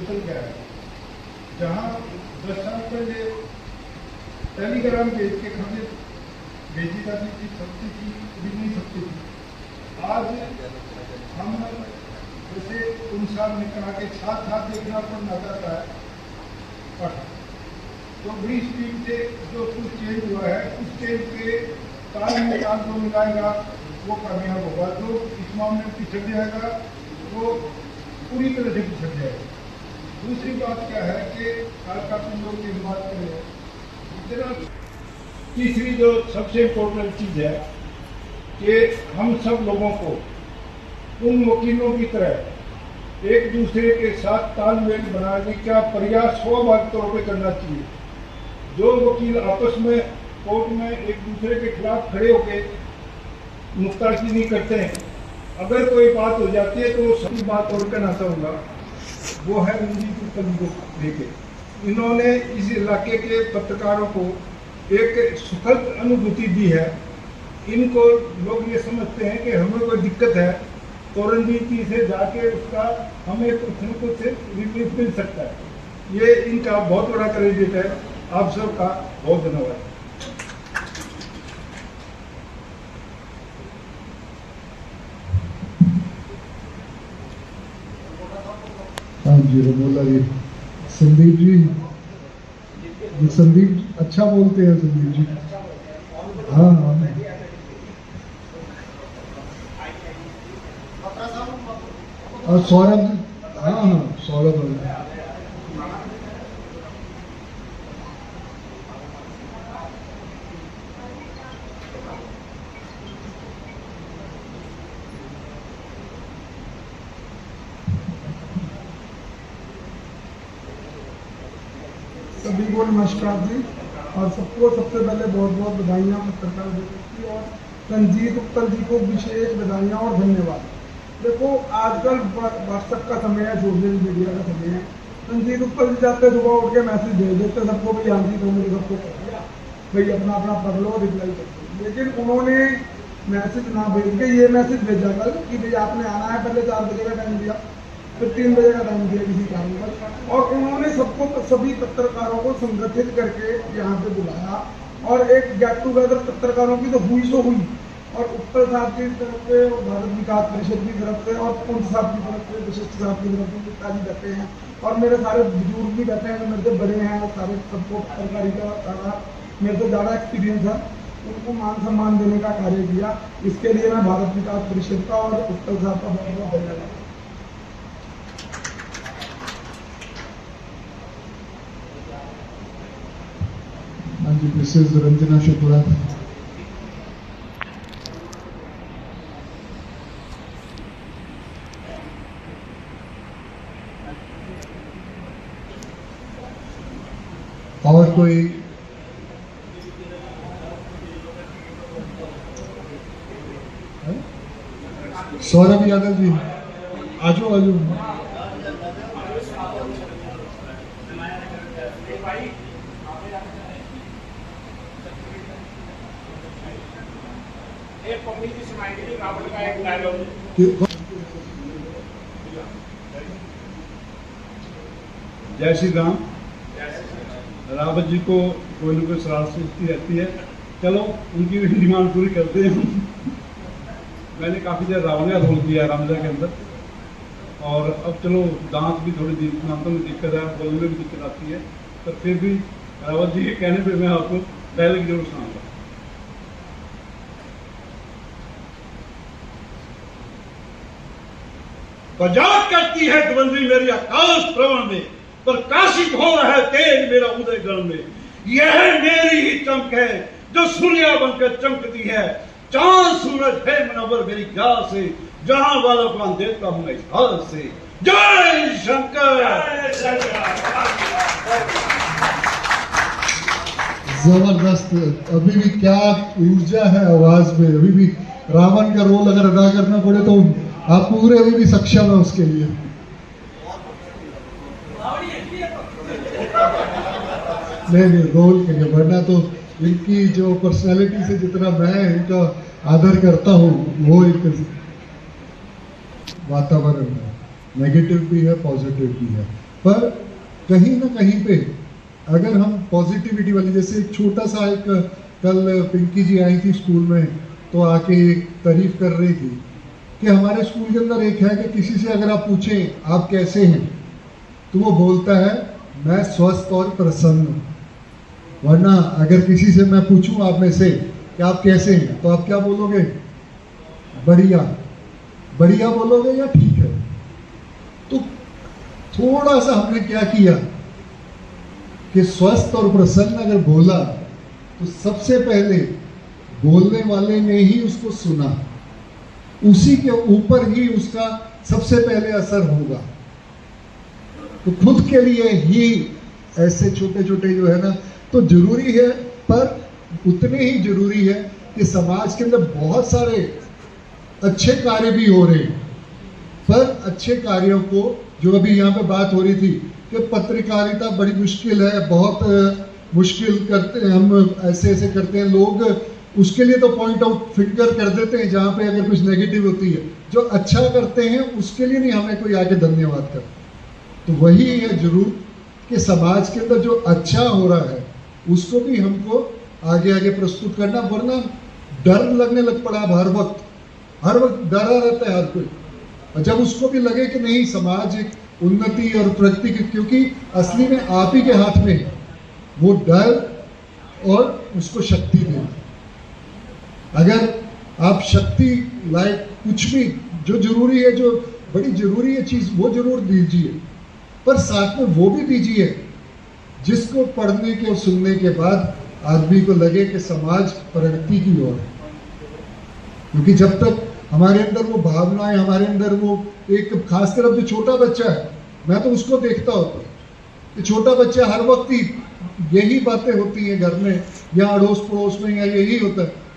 Principal क्या है। जहाँ 10 साल पहले टेलीग्राम भेज के खबरें भेजी जाती थी, सकती थी, भी नहीं सकती थी। आज हम जैसे उन साल ने कहा कि साथ देखना पड़ना जाता है, पर तो बड़ी स्पीड से जो कुछ चेंज हुआ है उस चेंज के ताल में ताल जो मिलाएगा वो कामयाब होगा। जो इस मामले में पिछड़ जाएगा वो पूरी तरह से पिछड़ जाएगा। दूसरी बात क्या है कि आज काफी लोग की बात करें, तीसरी जो सबसे इम्पोर्टेंट चीज़ है कि हम सब लोगों को उन वकीलों की तरह एक दूसरे के साथ तालमेल बनाने का प्रयास स्वाभाविक तौर पर करना चाहिए। जो वकील आपस में कोर्ट में एक दूसरे के खिलाफ खड़े होकर नुक्ताचीनी करते हैं, अगर कोई बात हो जाती है तो वो सभी बात और कहना चाहूँगा वो है रणजीत उत्तम को लेके। इन्होंने इस इलाके के पत्रकारों को एक सुखद अनुभूति दी है। इनको लोग ये समझते हैं कि हमें कोई दिक्कत है तो रणनीति से जाके उसका हमें कुछ न कुछ रिलीफ मिल सकता है। ये इनका बहुत बड़ा क्रेडिट है। आप सबका बहुत धन्यवाद। हाँ जी रमोला जी, संदीप जी, संदीप अच्छा बोलते हैं संदीप जी। हाँ हाँ और सौरभ, हाँ हाँ सौरभ सभी को नमस्कार जी। और सबको सबसे पहले बहुत बहुत बधाइयाँ पत्रकार दिवस की, और रंजीत उत्तल जी को विशेष बधाइयाँ और धन्यवाद। देखो आजकल व्हाट्सएप का समय है, सोशल मीडिया का समय है। रंजीत उत्तल जी जाते सुबह उठ के मैसेज भेज देते सबको, भाई हाँ जी तो मेरे सबको कर दिया, भाई अपना अपना पढ़ लो, रिप्लाई कर दो। लेकिन उन्होंने मैसेज ना भेज के ये मैसेज भेजा कल कि भाई आपने आना है, पहले 4 बजे का टाइम दिया, फिर 3 बजे का टाइम दिया किसी कारण पर, और उन्होंने सबको सभी पत्रकारों को संगठित करके यहाँ पे बुलाया और एक गेट टुगेदर पत्रकारों की तो हुई सो हुई। और उत्तल साहब की तरफ से और भारत विकास परिषद की तरफ से और पुंछ साहब की तरफ से, विशिष्ट साहब की तरफ से पिताजी बैठे हैं और मेरे सारे बुजुर्ग भी बैठे हैं, मेरे से बड़े हैं, सारे सबको पत्रकारी का सारा मेरे से ज़्यादा एक्सपीरियंस है, उनको मान सम्मान देने का कार्य किया। इसके लिए मैं भारत विकास परिषद का और उत्तल साहब का बहुत बहुत धन्यवाद। हाँ जी, मिसेज रंजना शुक्ला। और कोई सौरभ यादव जी, आजो आजो। जय श्री राम। रावत जी को कोई न कोई शरारत रहती है, चलो उनकी भी डिमांड पूरी करते हैं। मैंने काफ़ी देर रावण का रोल किया रामजा के अंदर, और अब चलो दांत भी थोड़ी दांतों में दिक्कत है, बोलने में भी दिक्कत आती है, पर फिर भी रावत जी के कहने पे मैं आपको डायलॉग जरूर सुनाऊंगा। बजात करती है धुंधली मेरी आकाश प्रवण में, प्रकाशित हो रहा है तेज मेरा उदय गण में। यह मेरी ही चमक है जो सूर्या बनकर चमकती है, चांद सूरज है मनवर मेरी गा से, जहां वालों को देता हूं मैं हाल से। जय शंकर। जबरदस्त, अभी भी क्या ऊर्जा है आवाज में। अभी भी रावण का रोल अगर अदा करना पड़े तो आप पूरे अभी भी सक्षम है उसके लिए। नहीं रोल के लिए, वरना तो इनकी जो पर्सनालिटी से जितना मैं इनका आदर करता हूँ वो एक वातावरण है, नेगेटिव भी है पॉजिटिव भी है। पर कहीं ना कहीं पे अगर हम पॉजिटिविटी वाली, जैसे एक छोटा सा एक कल पिंकी जी आई थी स्कूल में तो आके एक तारीफ कर रही थी कि हमारे स्कूल के अंदर एक है कि किसी से अगर आप पूछें आप कैसे हैं तो वो बोलता है मैं स्वस्थ और प्रसन्न हूँ। वरना अगर किसी से मैं पूछूं आप में से कि आप कैसे हैं तो आप क्या बोलोगे? बढ़िया। बढ़िया बोलोगे या ठीक है? तो थोड़ा सा हमने क्या किया कि स्वस्थ और प्रसन्न अगर बोला तो सबसे पहले बोलने वाले ने ही उसको सुना, उसी के ऊपर ही उसका सबसे पहले असर होगा। तो खुद के लिए ही ऐसे छोटे छोटे जो है ना तो जरूरी है, पर उतने ही जरूरी है कि समाज के अंदर बहुत सारे अच्छे कार्य भी हो रहे हैं, पर अच्छे कार्यों को जो अभी यहाँ पे बात हो रही थी कि पत्रकारिता बड़ी मुश्किल है, बहुत मुश्किल करते हैं हम, ऐसे ऐसे करते हैं लोग, उसके लिए तो पॉइंट आउट फिंगर कर देते हैं जहाँ पे अगर कुछ नेगेटिव होती है। जो अच्छा करते हैं उसके लिए नहीं हमें कोई आके धन्यवाद कर। तो वही है जरूर कि समाज के अंदर जो अच्छा हो रहा है उसको भी हमको आगे आगे प्रस्तुत करना, वरना डर लगने लग पड़ा हर वक्त डरा रहता है हर कोई। और जब उसको भी लगे कि नहीं समाज एक उन्नति और प्रगति की, क्योंकि असली में आप ही के हाथ में है वो डर और उसको शक्ति देना। अगर आप शक्ति लाए, कुछ भी जो जरूरी है, जो बड़ी जरूरी है चीज वो जरूर दीजिए, पर साथ में वो भी दीजिए जिसको पढ़ने के और सुनने के बाद आदमी को लगे कि समाज प्रगति की ओर है। क्योंकि जब तक हमारे अंदर वो भावनाएं, हमारे अंदर वो एक खास तरफ जो छोटा बच्चा है, मैं तो उसको देखता होता कि छोटा बच्चा हर वक्त ही यही बातें होती हैं घर में या अड़ोस पड़ोस में, या यही होता है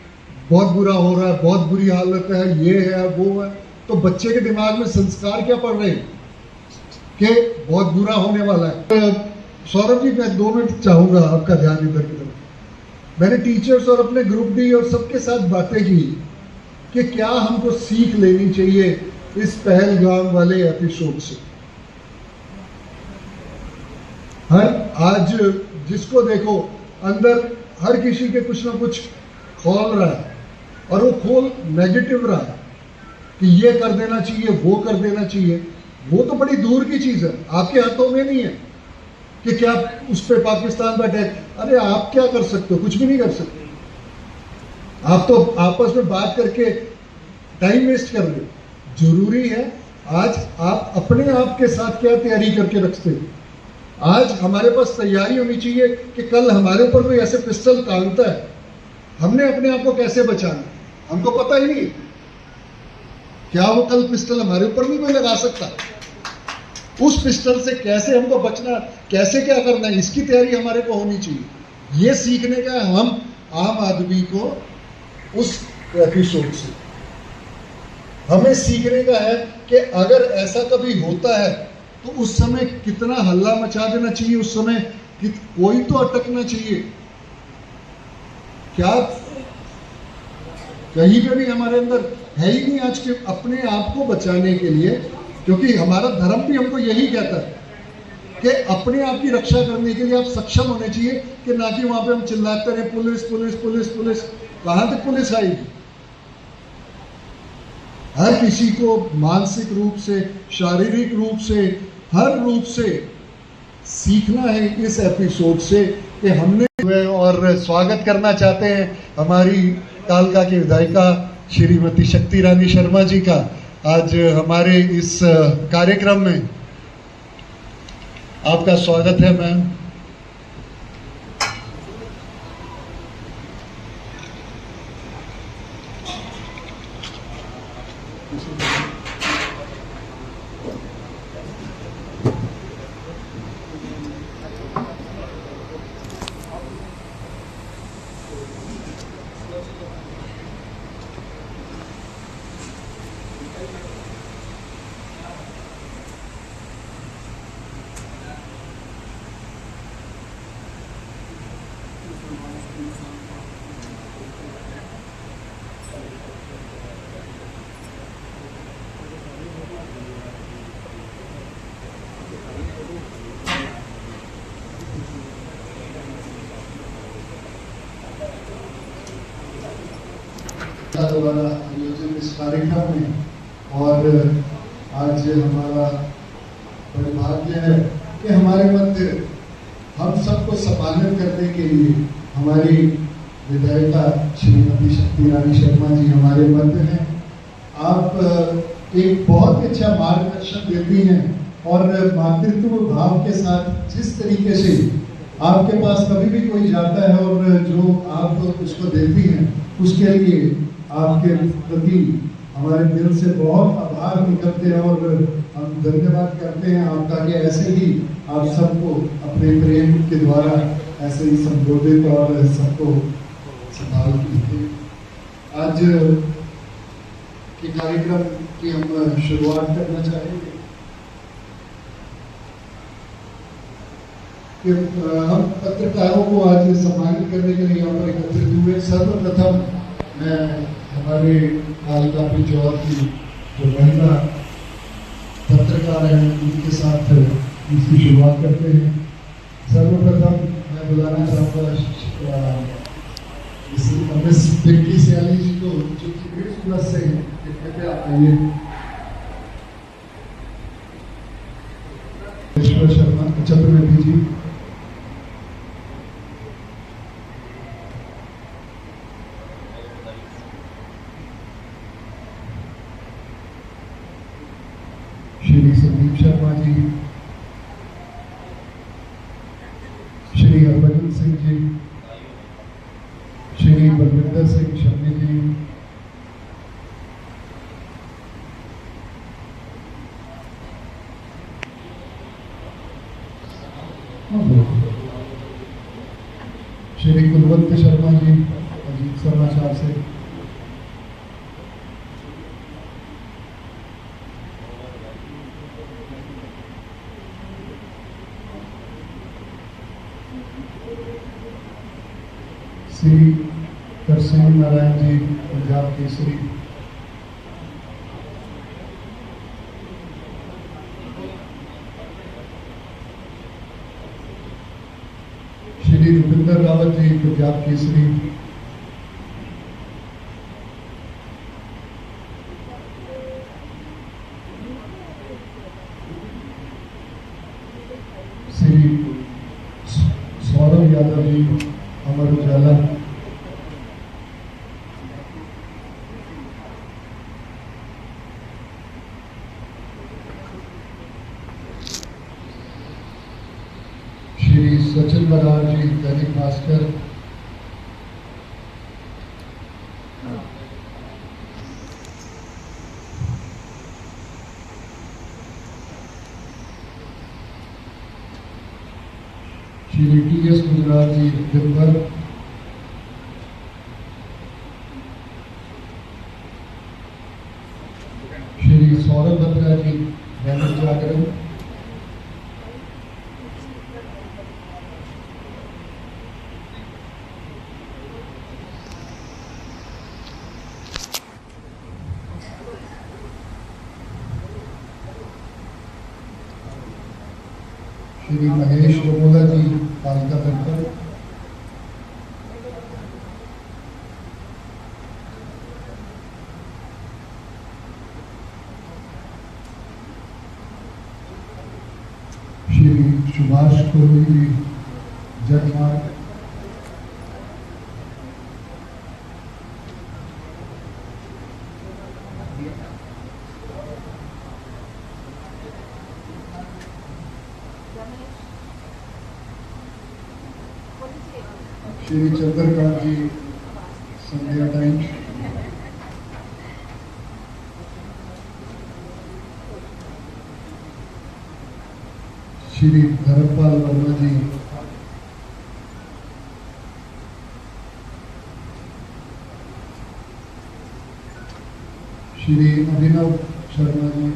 बहुत बुरा हो रहा है, बहुत बुरी हालत है, ये है वो है। तो बच्चे के दिमाग में संस्कार क्या पड़ रहे हैं कि बहुत बुरा होने वाला है। सौरभ जी, मैं 2 मिनट चाहूंगा आपका ध्यान इधर की तरफ। मैंने टीचर्स और अपने ग्रुप डी और सबके साथ बातें की कि क्या हमको सीख लेनी चाहिए इस पहलगाम वाले एपिसोड से। हर आज जिसको देखो अंदर हर किसी के कुछ ना कुछ खोल रहा है, और वो खोल नेगेटिव रहा है कि ये कर देना चाहिए, वो कर देना चाहिए। वो तो बड़ी दूर की चीज है, आपके हाथों में नहीं है कि क्या उस पर पाकिस्तान पर अटैक। अरे आप क्या कर सकते हो? कुछ भी नहीं कर सकते। आप तो आपस में बात करके टाइम वेस्ट कर रहे हो। जरूरी है आज आप अपने आप के साथ क्या तैयारी करके रखते हो। आज हमारे पास तैयारी होनी चाहिए कि कल हमारे ऊपर कोई ऐसे पिस्टल टांगता है, हमने अपने आप को कैसे बचाना। हमको पता ही नहीं क्या वो कल पिस्टल हमारे ऊपर नहीं कोई लगा सकता। उस पिस्टल से कैसे हमको बचना, कैसे क्या करना है, इसकी तैयारी हमारे को होनी चाहिए। ये सीखने का हम आम आदमी को उस एपिसोड से हमें सीखने का है कि अगर ऐसा कभी होता है तो उस समय कितना हल्ला मचा देना चाहिए, उस समय कोई तो अटकना चाहिए। क्या कहीं पे भी हमारे अंदर है ही नहीं आज के अपने आप को बचाने के लिए, क्योंकि हमारा धर्म भी हमको यही कहता है कि अपने आप की रक्षा करने के लिए आप सक्षम होने चाहिए, कि ना कि वहां पे हम चिल्लाते रहे पुलिस पुलिस पुलिस पुलिस। कहां तक पुलिस आएगी? हर किसी को मानसिक रूप से, शारीरिक रूप से, हर रूप से सीखना है इस एपिसोड से कि हमने। और स्वागत करना चाहते हैं हमारी कालका की विधायिका श्रीमती शक्ति रानी शर्मा जी का आज हमारे इस कार्यक्रम में। आपका स्वागत है मैम। द्वारा आयोजित इस कार्यक्रम में और आज हमारा दुर्भाग्य है कि हमारे मध्य हम सबको सम्मानित करने के लिए हमारी विधायिका श्रीमती शक्ति रानी शर्मा जी हमारे मध्य हैं। आप एक बहुत अच्छा मार्गदर्शन देती हैं और मातृत्व भाव के साथ जिस तरीके से आपके पास कभी भी कोई जाता है और जो आप उसको देती हैं उसके लिए आपके प्रति हमारे दिल से बहुत आभार निकलते हैं और हम धन्यवाद करते हैं आपका कि ऐसे ही आप सबको अपने प्रेम के द्वारा ऐसे ही संबोधित और सबको संभाल कीजिए। आज के कार्यक्रम की हम शुरुआत करना चाहेंगे कि हम पत्रकारों को आज सम्मानित करने के लिए यहाँ पर एकत्रित हुए। सर्वप्रथम मैं हमारे कालिका पिचौर की जो महिला पत्रकार हैं उनके साथ इसकी शुरुआत करते हैं। सर्वप्रथम मैं बुलाना चाहूँगा मिस पिंकी सयाली जी को जो कि ग्रेड प्लस से हैं, कृपया आइए। ईश्वर शर्मा चतुर्वेदी जी, श्री संदीप शर्मा जी, श्री हरभजन सिंह जी, श्री बलविंदर सिंह शर्मा जी, श्री कुलवंत शर्मा जी अजीत समाचार से, श्री तरसेम नारायण जी पंजाब केसरी, श्री रुपिंदर रावत जी पंजाब केसरी, श्री सौरभ यादव जी अमर उजाला, श्री सचिन बरार जी दैनिक भास्कर, श्री टी.एस. गुजराल जी दिनभर, श्री सौरभ बत्रा जी दैनिक जागरण, श्री महेश रोमोला जी कालिका दर्पण, श्री सुभाष कोहली जी जनमार्ग, श्री चंद्रकांत जी संध्या टाइम्स, श्री धर्मपाल वर्मा जी, श्री अभिनव शर्मा जी,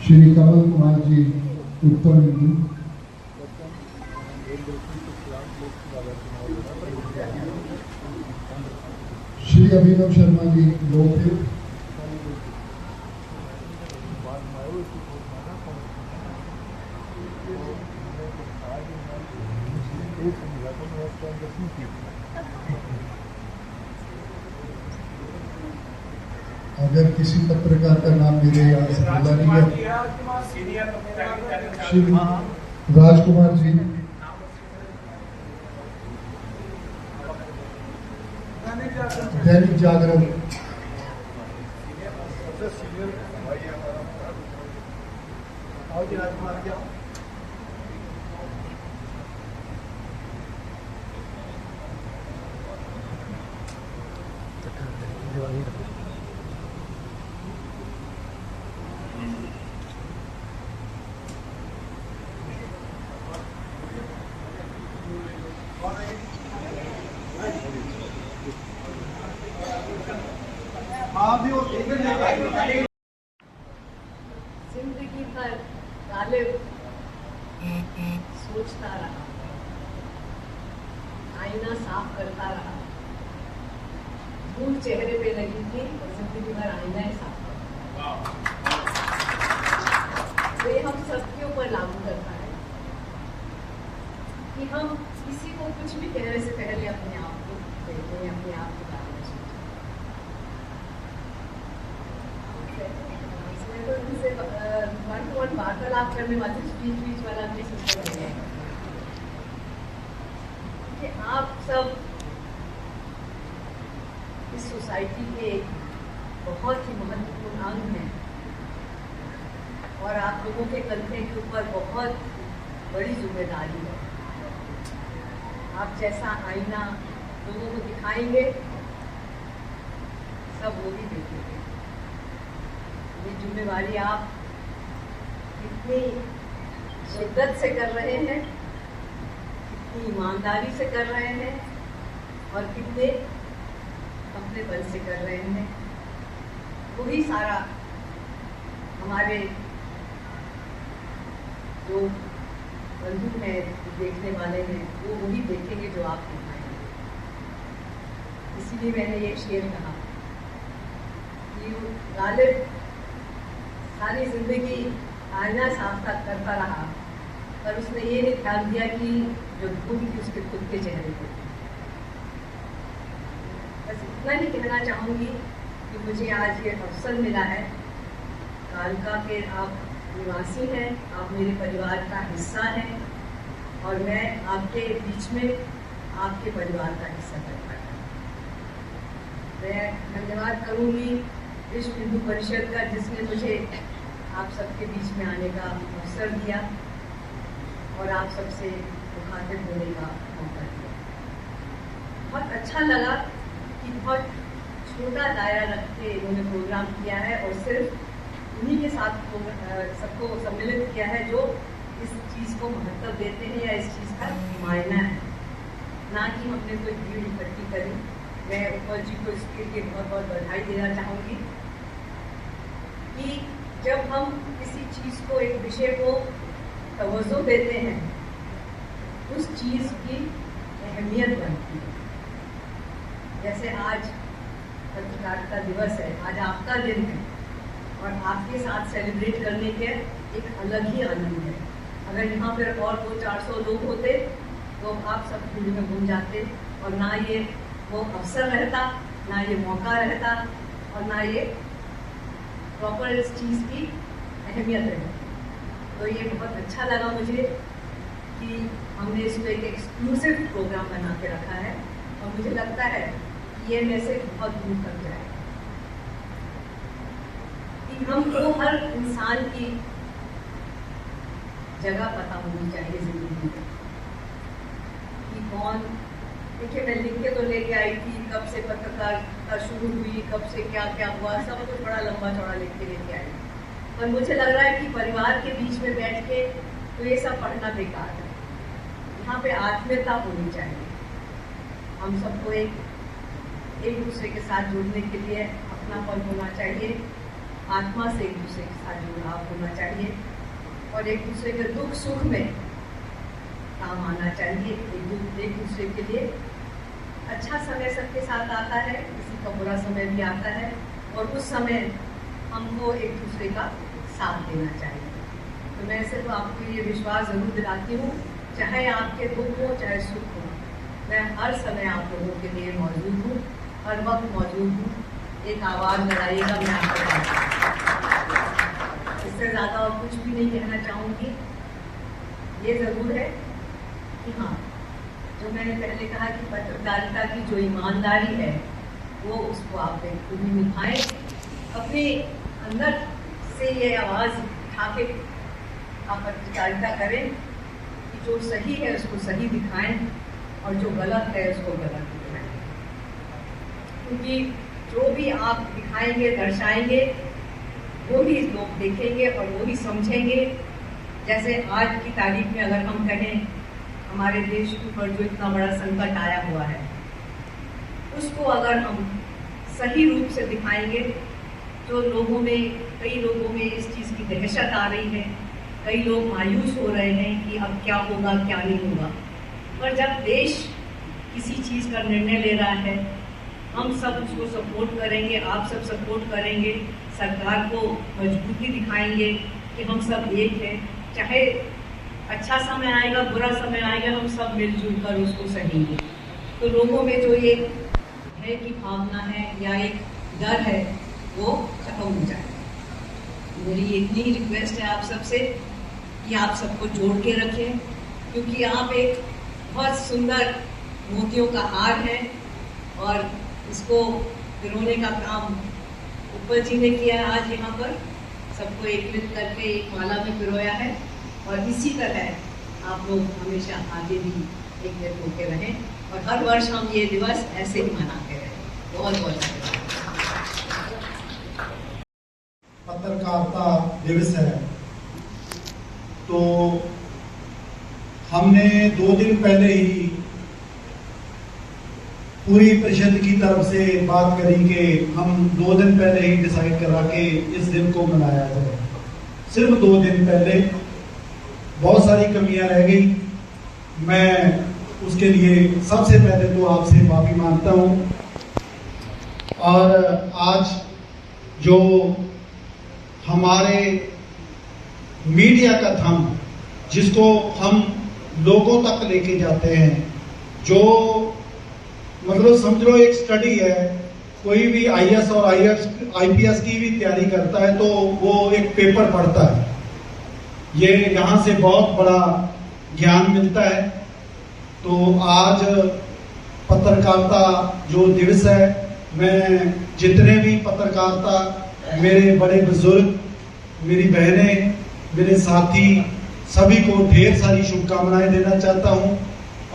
श्री कमल कुमार जी उत्तर हिंदी, श्री अभिनव शर्मा जी लोकहित, अगर किसी पत्रकार का नाम मेरे यहाँ से बोला नहीं है, श्री राजकुमार जी, दैनिक जागरण, जिंदगी भर गालिब सोचता रहा, आईना साफ करता रहा, धूल चेहरे पे लगी थी और जिंदगी भर आईना ही साफ करता। ये हम सबके ऊपर लागू करता है कि हम किसी को कुछ भी कहने से पहले अपने आप को देखें, अपने आप के बारे में सोचें। इसमें तो उनसे वन टू वन वार्तालाप करने वाले स्पीच वाला भी सिस्टम है कि आप सब इस सोसाइटी के एक बहुत ही महत्वपूर्ण अंग हैं और आप लोगों के कंधे के ऊपर बहुत बड़ी जिम्मेदारी है। आप जैसा आईना लोगों को दिखाएंगे, सब वो भी देखेंगे। ये जिम्मेवारी आप कितनी शिद्दत से कर रहे हैं, कितनी ईमानदारी से कर रहे हैं और कितने अपनेपन से कर रहे हैं, वही सारा हमारे जो बंधु हैं, देखने वाले हैं, वो वही देखेंगे जो आप दिखाएंगे। इसीलिए मैंने ये शेर कहा कि गालिब सारी जिंदगी आईना साफ करता रहा, पर उसने ये नहीं ध्यान दिया कि जो धूल थी उसके खुद के चेहरे पे। बस इतना ही कहना चाहूँगी कि मुझे आज ये अवसर मिला है। कालका के आप निवासी हैं, आप मेरे परिवार का हिस्सा हैं और मैं आपके बीच में आपके परिवार का हिस्सा बन पाया। मैं धन्यवाद करूँगी विश्व हिंदू परिषद का, जिसने मुझे आप सबके बीच में आने का अवसर दिया और आप सबसे मुखातिब होने का मौका दिया। बहुत अच्छा लगा कि बहुत छोटा दायरा रख के इन्होंने प्रोग्राम किया है और सिर्फ उन्हीं के साथ सबको सम्मिलित किया है जो इस चीज़ को महत्व देते हैं या इस चीज़ का मायना है, ना कि हमने कोई भीड़ इकट्ठी करी। मैं उपल जी को इसके लिए बहुत बहुत बधाई देना चाहूँगी कि जब हम किसी चीज़ को, एक विषय को तवज्जो देते हैं, उस चीज़ की अहमियत बनती है। जैसे आज पत्रकारिता दिवस है, आज आपका दिन है और आपके साथ सेलिब्रेट करने के एक अलग ही आनंद है। अगर यहाँ पर और 200-400 लोग होते तो आप सब भीड़ में घूम जाते और ना ये वो अवसर रहता, ना ये मौका रहता और ना ये प्रॉपर इस चीज़ की अहमियत रहती। तो ये बहुत अच्छा लगा मुझे कि हमने इसको एक एक्सक्लूसिव प्रोग्राम बना के रखा है और मुझे लगता है कि ये मैसेज बहुत दूर तक जाएगा कि हमको हर इंसान की जगह पता होनी चाहिए जिंदगी में कि कौन। देखिए, मैं लिख के तो लेके आई थी कब से पत्रकारिता शुरू हुई, कब से क्या क्या हुआ, सब कुछ बड़ा लंबा चौड़ा लिख के लेके आई, पर मुझे लग रहा है कि परिवार के बीच में बैठ के तो ये सब पढ़ना बेकार है। यहाँ पे आत्मीयता होनी चाहिए। हम सबको एक दूसरे के साथ जुड़ने के लिए अपनापन होना चाहिए आत्मा से एक दूसरे के साथ जुड़ाव होना चाहिए और एक दूसरे के दुख सुख में काम आना चाहिए। एक दूसरे के लिए अच्छा समय सबके साथ आता है, किसी का बुरा समय भी आता है और उस समय हमको एक दूसरे का साथ देना चाहिए। तो मैं सिर्फ आपको ये विश्वास ज़रूर दिलाती हूँ, चाहे आपके दुख हो चाहे सुख हो, मैं हर समय आप लोगों के लिए मौजूद हूँ, हर वक्त मौजूद हूँ। एक आवाज़ लगाइएगा, मैं आपके पास। इससे ज़्यादा और कुछ भी नहीं कहना चाहूँगी। ये ज़रूर है कि हाँ, जो मैंने पहले कहा कि पत्रकारिता की जो ईमानदारी है वो उसको आप खुद ही निभाएं, अपने अंदर से ये आवाज़ उठा के आप पत्रकारिता करें कि जो सही है उसको सही दिखाएं और जो गलत है उसको गलत दिखाएं। क्योंकि जो भी आप दिखाएंगे दर्शाएंगे वो ही लोग देखेंगे और वो ही समझेंगे। जैसे आज की तारीख में अगर हम कहें हमारे देश के ऊपर जो इतना बड़ा संकट आया हुआ है उसको अगर हम सही रूप से दिखाएंगे तो कई लोगों में इस चीज़ की दहशत आ रही है, कई लोग मायूस हो रहे हैं कि अब क्या होगा क्या नहीं होगा। पर जब देश किसी चीज़ का निर्णय ले रहा है हम सब उसको सपोर्ट करेंगे, आप सब सपोर्ट करेंगे, सरकार को मजबूती दिखाएंगे कि हम सब एक हैं। चाहे अच्छा समय आएगा बुरा समय आएगा, हम सब मिलजुल कर उसको सहेंगे। तो लोगों में जो ये भय की भावना है या एक डर है वो खत्म हो जाए। मेरी इतनी ही रिक्वेस्ट है आप सबसे कि आप सबको जोड़ के रखें, क्योंकि आप एक बहुत सुंदर मोतियों का हार है और इसको पिरोने का काम ऊपर जी ने किया है। आज यहाँ पर सबको एकत्रित करके एक माला में पिरोया है और इसी तरह आप लोग हमेशा आगे भी एकजुट होकर रहें और हर वर्ष हम ये दिवस ऐसे ही मनाते रहें। बहुत बहुत धन्यवाद। पत्रकारिता दिवस है तो हमने 2 दिन पहले ही पूरी परिषद की तरफ से बात करी कि हम 2 दिन पहले ही डिसाइड करा के इस दिन को मनाया जाए। सिर्फ 2 दिन पहले बहुत सारी कमियां रह गई। मैं उसके लिए सबसे पहले तो आपसे माफी मांगता हूं और आज जो हमारे मीडिया का थंब जिसको हम लोगों तक लेके जाते हैं, जो मतलब समझ लो एक स्टडी है, कोई भी आईएएस और आईपीएस की भी तैयारी करता है तो वो एक पेपर पढ़ता है, ये यहाँ से बहुत बड़ा ज्ञान मिलता है। तो आज पत्रकारिता जो दिवस है, मैं जितने भी पत्रकारिता मेरे बड़े बुजुर्ग, मेरी बहनें, मेरे साथी सभी को ढेर सारी शुभकामनाएं देना चाहता हूं।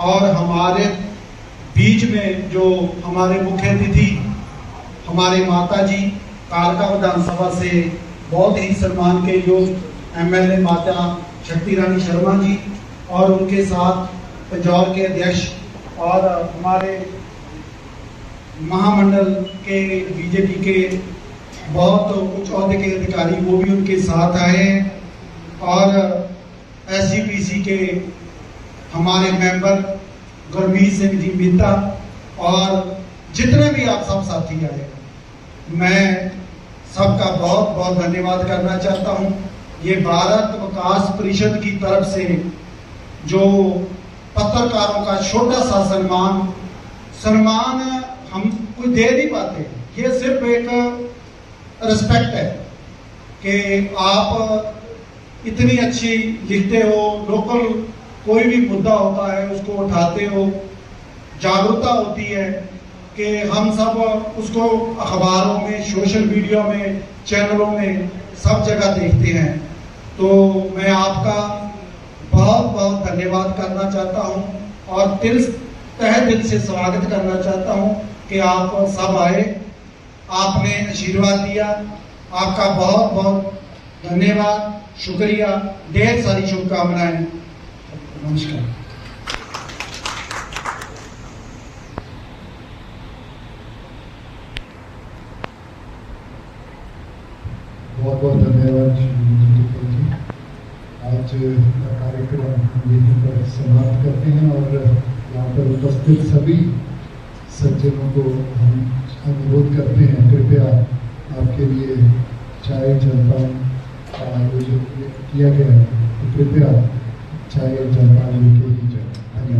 और हमारे बीच में जो हमारे मुख्य अतिथि हमारे माता जी कालका विधानसभा से बहुत ही सम्मान के योग्य एमएलए माता शक्ति रानी शर्मा जी और उनके साथ पंजाब के अध्यक्ष और हमारे महामंडल के बीजेपी के बहुत उच्च ओहदे के अधिकारी वो भी उनके साथ आए हैं और एसजीपीसी के हमारे मेंबर गुरमीत सिंह जी मीता और जितने भी आप सब साथी आए, मैं सबका बहुत बहुत धन्यवाद करना चाहता हूं। ये भारत विकास परिषद की तरफ से जो पत्रकारों का छोटा सा सम्मान हम कोई दे नहीं पाते, ये सिर्फ एक रिस्पेक्ट है कि आप इतनी अच्छी लिखते हो, लोकल कोई भी मुद्दा होता है उसको उठाते हो, जागरूकता होती है कि हम सब उसको अखबारों में, सोशल मीडिया में, चैनलों में सब जगह देखते हैं। तो मैं आपका बहुत बहुत धन्यवाद करना चाहता हूं और तहे दिल से स्वागत करना चाहता हूं कि आप सब आए, आपने आशीर्वाद दिया, आपका बहुत बहुत धन्यवाद, शुक्रिया, ढेर सारी शुभकामनाएं। नमस्कार। धन्यवाद श्री जी। आज का कार्यक्रम हम यहीं पर समाप्त करते हैं और यहाँ पर उपस्थित सभी सज्जनों को हम अनुरोध करते हैं, कृपया आपके लिए चाय जलपान का आयोजन किया गया है, तो कृपया चाय जलपान लेके ही जाए। धन्यवाद।